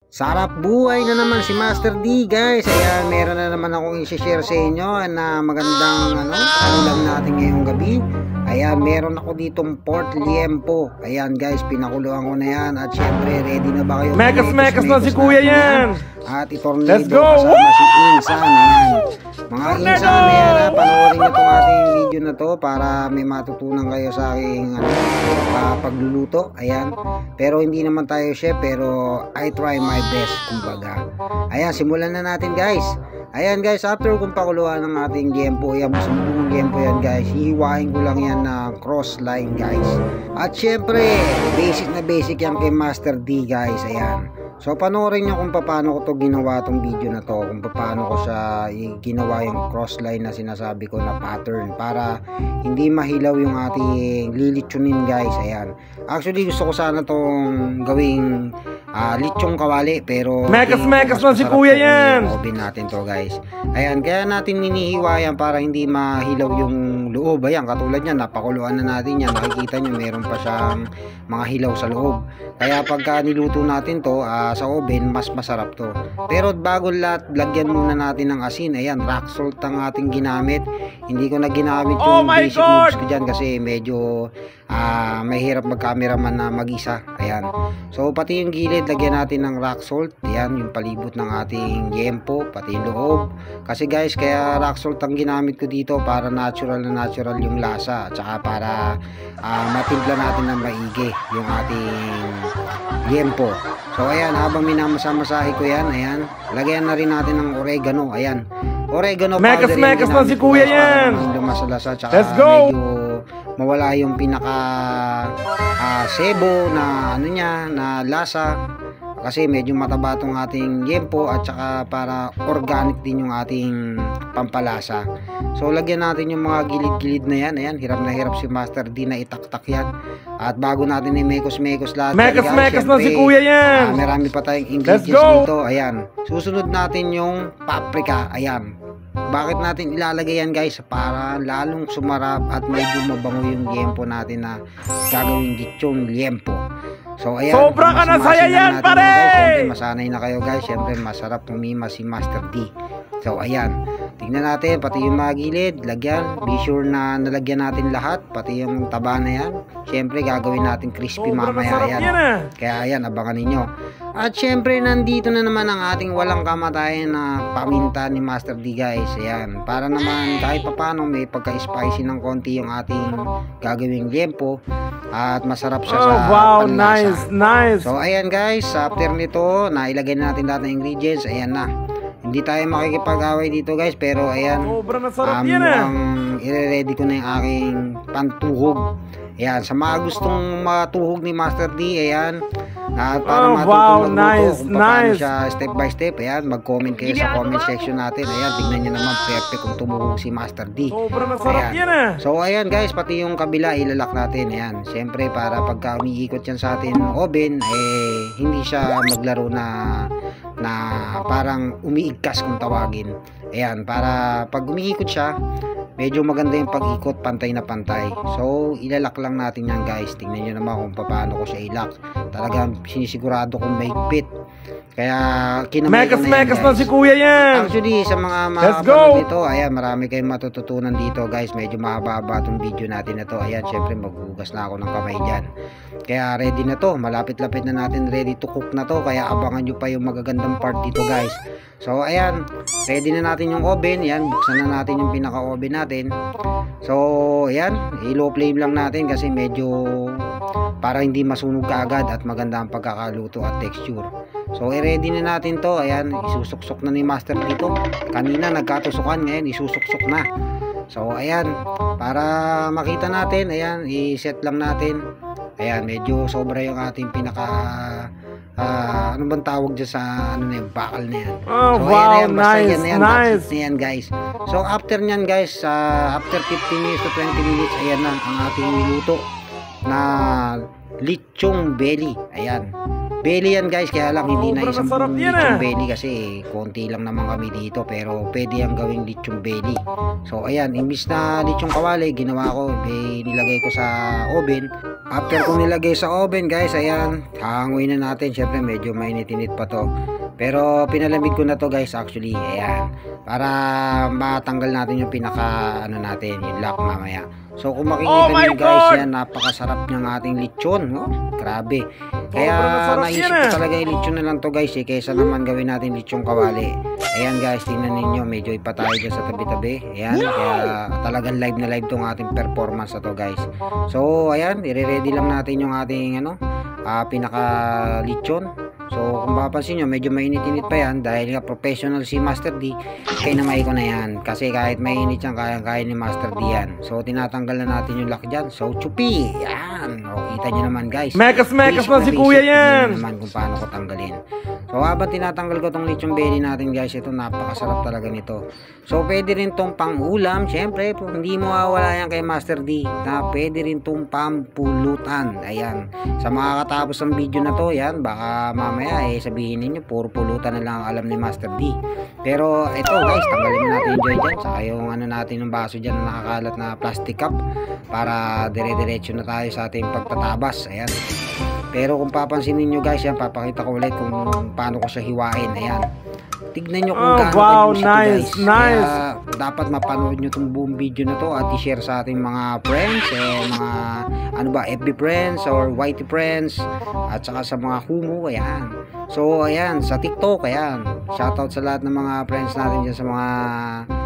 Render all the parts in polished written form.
Sarap buhay na naman si Master D, guys. Ayan, meron na naman akong i-share sa inyo na magandang ulam natin ngayong gabi. Ayan, meron ako ditong pork liempo. Ayan guys, pinakuluan ko na yan. At syempre, ready na ba kayo? Mekas na si kuya yan. At itornado Let's go! kasama si Insan. Ayan. Mga Insan, ayan, panoorin nyo itong ating video na to para may matutunan kayo sa aking pagluluto. Ayan. Pero hindi naman tayo chef, pero I try my best, kumbaga. Ayan, simulan na natin guys. Ayan guys, after kung pakuluan ng ating liempo, ayan, buong liempo yan guys, hihiwain ko lang yan na cross line guys. At syempre, basic na basic yan kay Master D guys. Ayan. So panoorin nyo kung paano ko to ginawa tong video na to, kung paano ko siya ginawa yung cross line na sinasabi ko na pattern para hindi mahilaw yung ating lilitsunin guys. Ayan. Actually gusto ko sana tong gawing litsong kawali, pero mekas na si kuya yan. Open natin to guys. Ayan, kaya natin ninihiwa yan para hindi mahilaw yung loob. Ayan, katulad yan, napakuluan na natin yan. Makikita nyo meron pa siyang mga hilaw sa loob. Kaya pagka niluto natin to sa oven, mas masarap to. Pero bago lahat, lagyan muna natin ng asin. Ayan, rock salt ang ating ginamit. Hindi ko na ginamit yung basic moves ko dyan kasi medyo mahirap mag-cameraman na mag-isa. Ayan. So pati yung gilid, lagyan natin ng rock salt. Ayan, yung palibot ng ating liempo, pati yung loob. Kasi guys, kaya rock salt ang ginamit ko dito para natural na natural yung lasa. At saka para matimpla natin ng maigi yung ating liempo. So ayan, habang minamasa-masahe ko yan, ayan, lagyan na rin natin ng oregano. Ayan, oregano powder. Mekas na si kuya yan. Lumasalasa, tsaka let's go! medyo mawala yung pinaka sebo na niya, na lasa. Kasi medyo mataba tong ating liempo at saka para organic din yung ating pampalasa. So lagyan natin yung mga gilid-gilid na yan. Ayan, hirap na hirap si Master D na itaktak yan. At bago natin i-mekos-mekos lahat, mekas na si kuya yan. Marami pa tayong ingredients dito. Ayan, susunod natin yung paprika. Ayan, bakit natin ilalagay yan guys? Para lalong sumarap at medyo mabango yung liempo natin na gagawin litsong liempo. So ayan, sobra ka na saya yan pare! Siyempre masanay na kayo guys. Siyempre masarap tumima si Master D. So ayan, tingnan natin pati yung mga gilid, lagyan, be sure na nalagyan natin lahat, pati yung taba na yan. Siyempre gagawin natin crispy mamaya yan. Kaya ayan, abangan ninyo. At syempre nandito na naman ang ating walang kamatayan na paminta ni Master D guys. Ayan, para naman kahit papano may pagka-spicy ng konti yung ating gagawing liempo at masarap siya sa panlasa. Nice. So ayan guys, after nito na ilagay natin lahat ng ingredients. Ayan na, hindi tayo makikipag-away dito guys, pero ayan, i-ready ko na yung aking pantuhog. Ayan, sa mga gustong matuhog ni Master D, ayan, at para matutong magluto kung paano siya step by step, ayan, mag-comment kayo sa comment section natin. Ayan, tignan nyo naman perfect kung tumuhog si Master D. Ayan. So ayan guys, pati yung kabila ilalak natin. Ayan, syempre para pagka umiikot yan sa atin oven, hindi siya maglaro na parang umiigkas kung tawagin. Ayan, para pag umiikot siya, medyo maganda yung pag-ikot, pantay na pantay. So ilalak lang natin yan guys. Tingnan nyo naman kung paano ko siya ilak. Talagang sinisigurado kong mahigpit. Kaya kinamay ko na yan guys. Na si kuya yan. Actually sa mga mapanood nito, ayan, marami kayong matututunan dito guys. Medyo mahaba itong video natin na to. Ayan, syempre maghugas na ako ng kamay dyan. Kaya ready na to, malapit-lapit na natin, ready to cook na to. Kaya abangan nyo pa yung magagandang part dito guys. So ayan, ready na natin yung oven. Ayan, buksan na natin yung pinaka-oven natin. So ayan, i-low flame lang natin kasi medyo para hindi masunog kaagad at maganda ang pagkakaluto at texture. So i-ready na natin to. Ayan, isusuksok na ni Master dito. Kanina nagkatusukan, ngayon isusuksok na. So ayan, para makita natin, ayan, i-set lang natin. Ayan, medyo sobra yung ating pinaka ano bang tawag dyan sa ano na yung bakal na yan. So ayan, basta yan na yan, that's it na yan guys. So after nyan guys, after 15 minutes to 20 minutes, ayan na ang ating niluto na litsong belly. Ayan, belly yan guys, kaya lang hindi na isang masarap buong yan, lechon ah. belly kasi konti lang naman kami dito, pero pwede yung gawing lechon belly. So ayan, imbis na lechon kawali, ginawa ko, nilagay ko sa oven. After kong nilagay sa oven guys, ayan, hanguin na natin. Syempre medyo mainit-init pa to, pero pinalamig ko na to guys actually, ayan, para matanggal natin yung pinaka ano natin, yung lock mamaya. So kung makikita niyo guys, yan, napakasarap ng ating lechon, no? Grabe. Kaya naisip ko talaga yung lechon na lang to guys, kaysa naman gawin natin lechon kawali. Ayan guys, tingnan ninyo, medyo ipa tayo dyan sa tabi-tabi. Ayan, kaya talagang live na live tong ating performance na to guys. So ayan, i-ready lang natin yung ating pinaka lechon. So kung mapapansin nyo, medyo mainit-init pa yan dahil nga professional si Master D. Kinamay ko na yan kasi kahit mainit yan, kaya ni Master D yan. So tinatanggal na natin yung lock dyan. So chupi, yan, o kita nyo naman guys, mekas na si kuya yan. naman kung paano ko tanggalin. So habang tinatanggal ko tong lechon belly natin guys, ito napakasarap talaga nito. So pwede rin tong pang ulam, syempre hindi mawawala yan kay Master D, na pwede rin tong pampulutan. Ayan, sa mga katapos ng video na to, yan, baka mamaya sabihin ninyo puro pulutan na lang ang alam ni Master D. Pero ito guys, tanggalin mo natin yung joy dyan, saka yung natin ng baso dyan na nakakalat na plastic cup, para dire-diretso na tayo sa ating pagtatabas. Ayan, pero kung papansinin nyo guys, yan, papakita ko ulit kung paano ko siya hiwain. Ayan, tignan nyo kung gaano ka-juicy nice, guys. nice. Kaya dapat mapanood nyo itong buong video na to at i-share sa ating mga friends, mga FB friends or YT friends, at saka sa mga Kumu. Ayan, so ayan, sa TikTok, ayan, shoutout sa lahat ng mga friends natin dyan sa mga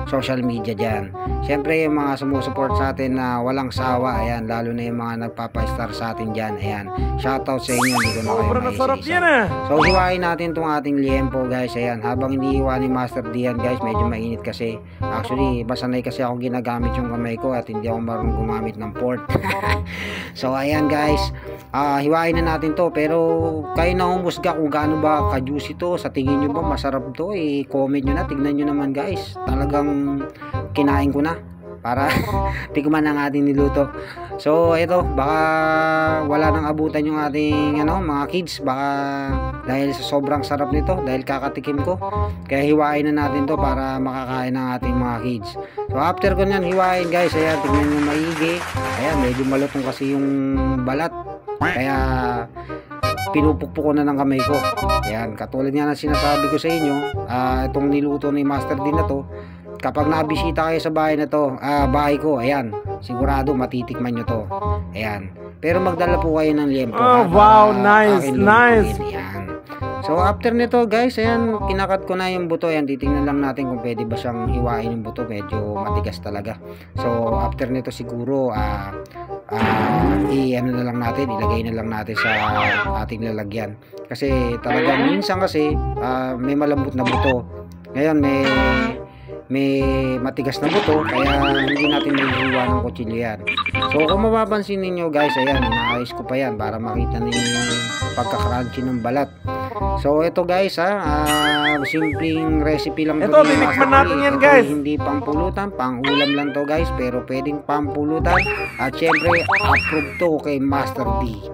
social media dyan. Syempre yung mga sumusupport sa atin na walang sawa, ayan, lalo na yung mga nagpapa-star sa atin dyan, ayan, shoutout sa inyo, hindi ko na kayo maisa-isa. So hiwain natin itong ating liempo guys. Ayan, habang iniiwa ni Master D yan guys, medyo mainit kasi. Actually, basanay kasi ako ginagamit yung kamay ko at hindi ako marunong gumamit ng fork. So ayan guys, hiwain na natin to, pero kayo na humusga kung gaano ba ka-juicy to. Sa tingin nyo ba masarap to? Comment nyo na, tignan nyo naman guys, talagang kinain ko na para tikman ang ating niluto. So ito, baka wala nang abutan yung ating mga kids, baka dahil sa sobrang sarap nito, dahil kakatikim ko, kaya hiwain na natin to para makakain ng ating mga kids. So after ko nyan hiwain guys, ayan, tignan nyo maigi. Ayan, medyo malutong kasi yung balat, kaya pinupukpok ko na ng kamay ko. Ayan, katulad nga na sinasabi ko sa inyo, itong niluto ni Master D na to, kapag nabisita kayo sa bahay na to, bahay ko, ayan, sigurado matitikman nyo to. Ayan, pero magdala po kayo ng liempo. Wow, nice, nice. Ayan. So after nito guys, ayan, kinakat ko na yung buto. Ayan, titingnan lang natin kung pwede ba siyang hiwain yung buto, medyo matigas talaga. So after nito siguro na lang natin, ilagay na lang natin sa ating lalagyan, kasi talagang minsan kasi may malambot na buto, ngayon may matigas na buto, kaya hindi natin mahihiwa ng kutsilyo yan. So kung mapapansin ninyo guys, ayan, inaayos ko pa yan para makita ninyo yung pagka-crunchy ng balat. So ito guys, simpleng recipe lang ito, tinikman natin yan guys. Hindi pampulutan, pang ulam lang to guys, pero pwedeng pampulutan. At syempre, approve to kay Master D.